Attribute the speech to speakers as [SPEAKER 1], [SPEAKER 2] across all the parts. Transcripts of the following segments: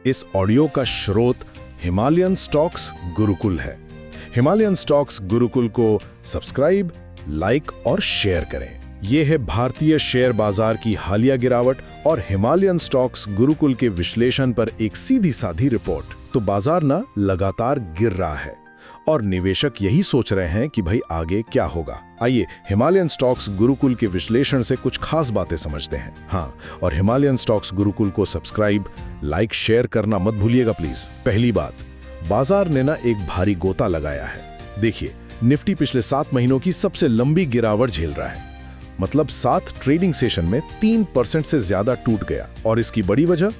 [SPEAKER 1] इस ऑडियो का स्रोत हिमालयन स्टॉक्स गुरुकुल है। हिमालयन स्टॉक्स गुरुकुल को सब्सक्राइब, लाइक और शेयर करें। ये है भारतीय शेयर बाजार की हालिया गिरावट और हिमालयन स्टॉक्स गुरुकुल के विश्लेषण पर एक सीधी साधी रिपोर्ट। तो बाजार ना लगातार गिर रहा है और निवेशक यही सोच रहे हैं कि भाई आगे क्या होगा। आइए हिमालयन स्टॉक्स गुरुकुल के विश्लेषण से कुछ खास बातें समझते हैं। हाँ, और हिमालयन स्टॉक्स गुरुकुल को सब्सक्राइब, लाइक, शेयर करना मत भूलिएगा प्लीज। पहली बात, बाजार ने ना एक भारी गोता लगाया है। देखिए, निफ्टी पिछले 7 महीनों की सबसे लंबी गिरावट झेल रहा है। मतलब 7 ट्रेडिंग सेशन में 3% से ज्यादा टूट गया। और इसकी बड़ी वजह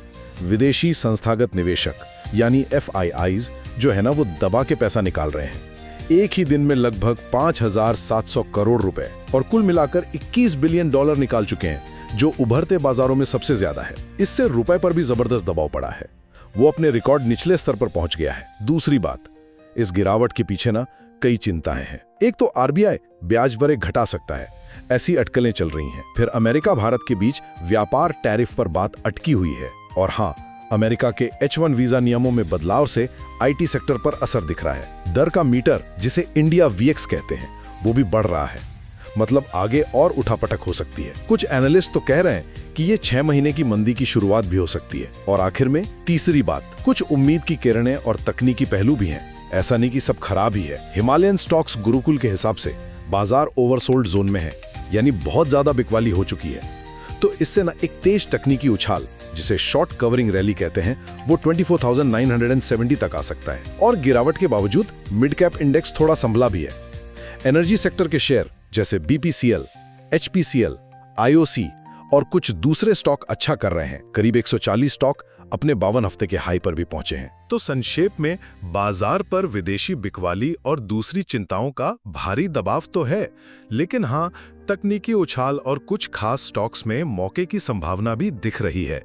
[SPEAKER 1] विदेशी संस्थागत निवेशक यानी FIIs जो है ना, वो दबा के पैसा निकाल रहे हैं। एक ही दिन में लगभग 5,700 करोड़ रुपए और कुल मिलाकर $21 बिलियन निकाल चुके हैं, जो उभरते बाजारों में सबसे ज्यादा है। इससे रुपए पर भी जबरदस्त दबाव पड़ा है, वो अपने रिकॉर्ड निचले स्तर पर पहुंच गया है। दूसरी बात, इस गिरावट के पीछे ना कई चिंताएं हैं। एक तो RBI ब्याज दरें घटा सकता है, ऐसी अटकलें चल रही हैं। फिर अमेरिका भारत के बीच व्यापार टैरिफ पर बात अटकी हुई है। और हाँ, अमेरिका के H1 वीजा नियमों में बदलाव से IT सेक्टर पर असर दिख रहा है। दर का मीटर, जिसे इंडिया VX कहते हैं, वो भी बढ़ रहा है। मतलब आगे और उठापटक हो सकती है। कुछ एनालिस्ट तो कह रहे हैं कि ये 6 महीने की मंदी की शुरुआत भी हो सकती है। और आखिर में तीसरी बात, कुछ उम्मीद की किरणें और तकनीकी पहलू भी हैं। ऐसा नहीं कि सब खराब ही है। हिमालयन स्टॉक्स गुरुकुल के हिसाब से बाजार ओवरसोल्ड जोन में है, यानी बहुत ज्यादा बिकवाली हो चुकी है। तो इससे ना एक तेज तकनीकी उछाल, जिसे शॉर्ट कवरिंग रैली कहते हैं, वो 24,970 तक आ सकता है। और गिरावट के बावजूद मिड कैप इंडेक्स थोड़ा संभला भी है। एनर्जी सेक्टर के शेयर जैसे BPCL, HPCL, IOC और कुछ दूसरे स्टॉक अच्छा कर रहे हैं। करीब 140 स्टॉक अपने 52 हफ्ते के हाई पर भी पहुंचे हैं। तो संक्षेप में, बाजार पर विदेशी बिकवाली और दूसरी चिंताओं का भारी दबाव तो है, लेकिन हाँ, तकनीकी उछाल और कुछ खास स्टॉक्स में मौके की संभावना भी दिख रही है।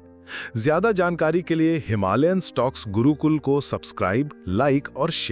[SPEAKER 1] ज्यादा जानकारी के लिए हिमालयन स्टॉक्स गुरुकुल को सब्सक्राइब, लाइक और शेयर